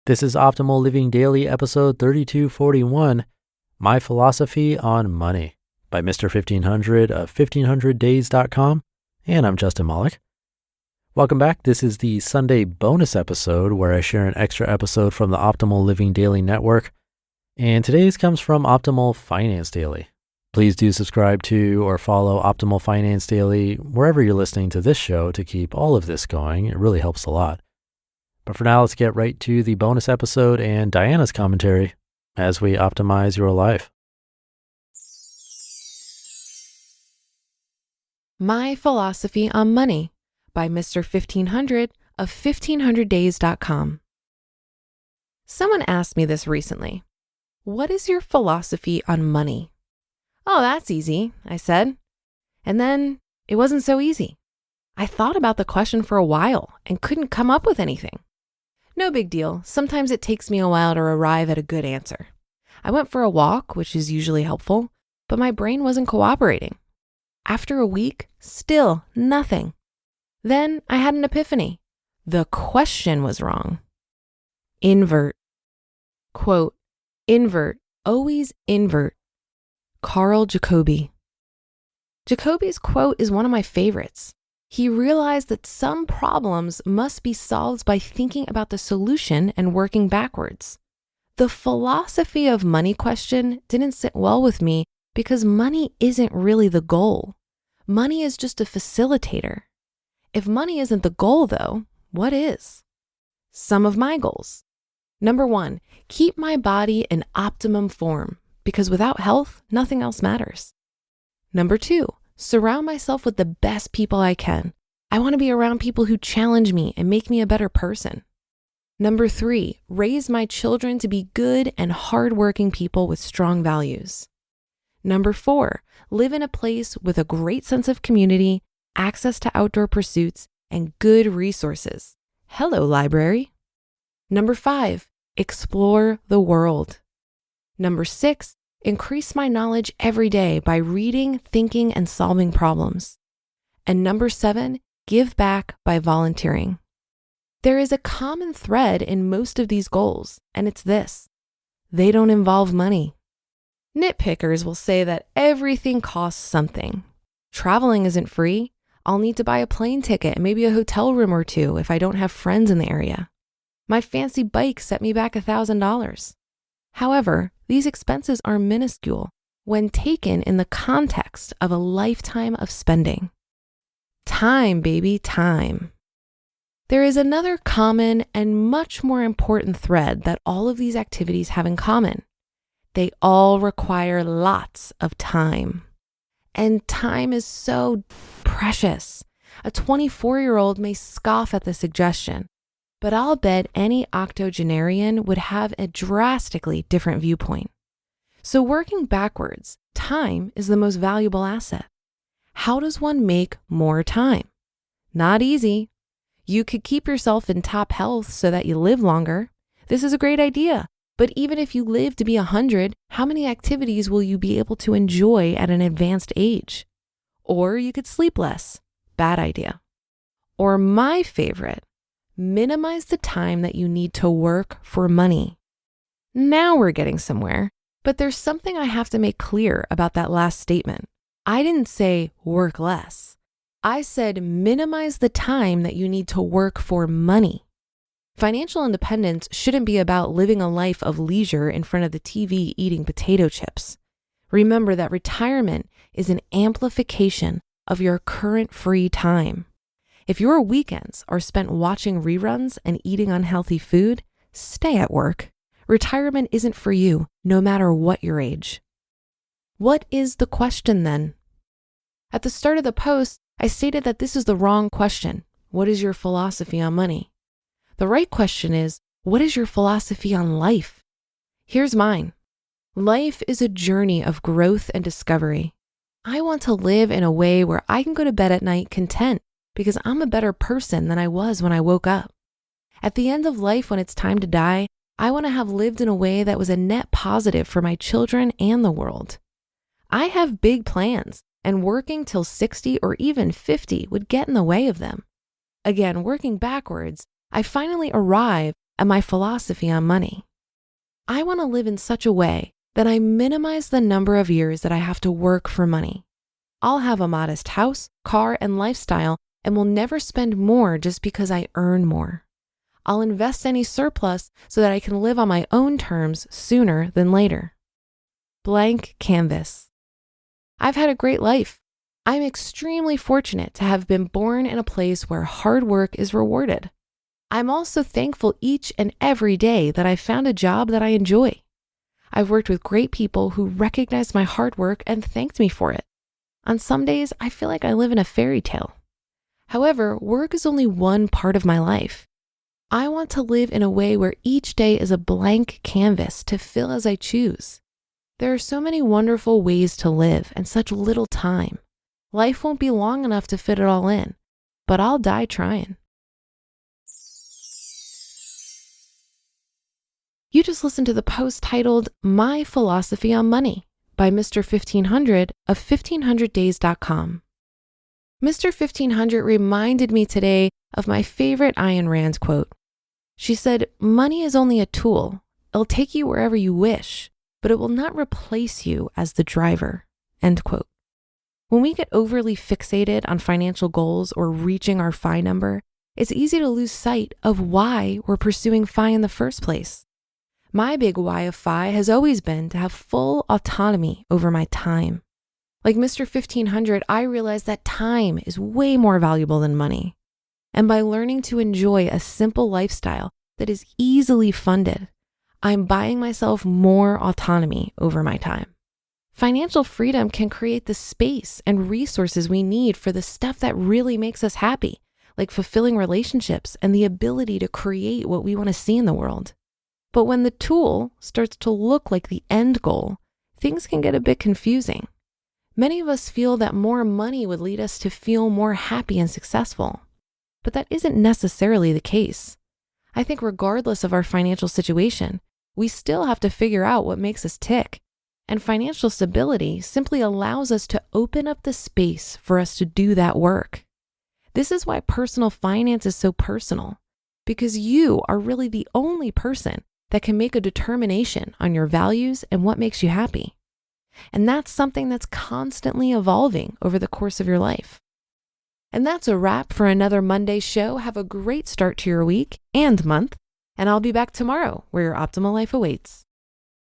This is Optimal Living Daily, episode 3241, My Philosophy on Money, by Mr. 1500 of 1500days.com, and I'm Justin Malik. Welcome back. This is the Sunday bonus episode where I share an extra episode from the Optimal Living Daily Network, and today's comes from Optimal Finance Daily. Please do subscribe to or follow Optimal Finance Daily wherever you're listening to this show to keep all of this going. It really helps a lot. But for now, let's get right to the bonus episode and Diana's commentary as we optimize your life. My Philosophy on Money by Mr. 1500 of 1500days.com. Someone asked me this recently. What is your philosophy on money? Oh, that's easy, I said. And then it wasn't so easy. I thought about the question for a while and couldn't come up with anything. No big deal. Sometimes it takes me a while to arrive at a good answer. I went for a walk, which is usually helpful, but my brain wasn't cooperating. After a week, still nothing. Then I had an epiphany. The question was wrong. Invert. Quote, invert, always invert. Carl Jacobi. Jacobi's quote is one of my favorites. He realized that some problems must be solved by thinking about the solution and working backwards. The philosophy of money question didn't sit well with me because money isn't really the goal. Money is just a facilitator. If money isn't the goal, though, what is? Some of my goals. Number 1, keep my body in optimum form because without health, nothing else matters. Number 2, surround myself with the best people I can. I want to be around people who challenge me and make me a better person. Number 3, raise my children to be good and hardworking people with strong values. Number 4, live in a place with a great sense of community, access to outdoor pursuits, and good resources. Hello, library. Number 5, explore the world. Number 6, increase my knowledge every day by reading, thinking, and solving problems. And number 7, give back by volunteering. There is a common thread in most of these goals, and it's this: they don't involve money. Nitpickers will say that everything costs something. Traveling isn't free. I'll need to buy a plane ticket and maybe a hotel room or two if I don't have friends in the area. My fancy bike set me back $1,000. However, these expenses are minuscule when taken in the context of a lifetime of spending. Time, baby, time. There is another common and much more important thread that all of these activities have in common. They all require lots of time. And time is so precious. A 24-year-old may scoff at the suggestion, but I'll bet any octogenarian would have a drastically different viewpoint. So working backwards, time is the most valuable asset. How does one make more time? Not easy. You could keep yourself in top health so that you live longer. This is a great idea. But even if you live to be 100, how many activities will you be able to enjoy at an advanced age? Or you could sleep less. Bad idea. Or my favorite, minimize the time that you need to work for money. Now we're getting somewhere, but there's something I have to make clear about that last statement. I didn't say work less. I said minimize the time that you need to work for money. Financial independence shouldn't be about living a life of leisure in front of the TV eating potato chips. Remember that retirement is an amplification of your current free time. If your weekends are spent watching reruns and eating unhealthy food, stay at work. Retirement isn't for you, no matter what your age. What is the question then? At the start of the post, I stated that this is the wrong question. What is your philosophy on money? The right question is, what is your philosophy on life? Here's mine. Life is a journey of growth and discovery. I want to live in a way where I can go to bed at night content because I'm a better person than I was when I woke up. At the end of life, when it's time to die, I want to have lived in a way that was a net positive for my children and the world. I have big plans, and working till 60 or even 50 would get in the way of them. Again, working backwards, I finally arrive and my philosophy on money. I want to live in such a way that I minimize the number of years that I have to work for money. I'll have a modest house, car, and lifestyle and will never spend more just because I earn more. I'll invest any surplus so that I can live on my own terms sooner than later. Blank canvas. I've had a great life. I'm extremely fortunate to have been born in a place where hard work is rewarded. I'm also thankful each and every day that I've found a job that I enjoy. I've worked with great people who recognized my hard work and thanked me for it. On some days, I feel like I live in a fairy tale. However, work is only one part of my life. I want to live in a way where each day is a blank canvas to fill as I choose. There are so many wonderful ways to live and such little time. Life won't be long enough to fit it all in, but I'll die trying. You just listened to the post titled My Philosophy on Money by Mr. 1500 of 1500days.com. Mr. 1500 reminded me today of my favorite Ayn Rand quote. She said, "Money is only a tool. It'll take you wherever you wish, but it will not replace you as the driver." End quote. When we get overly fixated on financial goals or reaching our FI number, it's easy to lose sight of why we're pursuing FI in the first place. My big why of FI has always been to have full autonomy over my time. Like Mr. 1500, I realized that time is way more valuable than money. And by learning to enjoy a simple lifestyle that is easily funded, I'm buying myself more autonomy over my time. Financial freedom can create the space and resources we need for the stuff that really makes us happy, like fulfilling relationships and the ability to create what we want to see in the world. But when the tool starts to look like the end goal, things can get a bit confusing. Many of us feel that more money would lead us to feel more happy and successful, but that isn't necessarily the case. I think regardless of our financial situation, we still have to figure out what makes us tick. And financial stability simply allows us to open up the space for us to do that work. This is why personal finance is so personal, because you are really the only person that can make a determination on your values and what makes you happy. And that's something that's constantly evolving over the course of your life. And that's a wrap for another Monday show. Have a great start to your week and month, and I'll be back tomorrow where your optimal life awaits.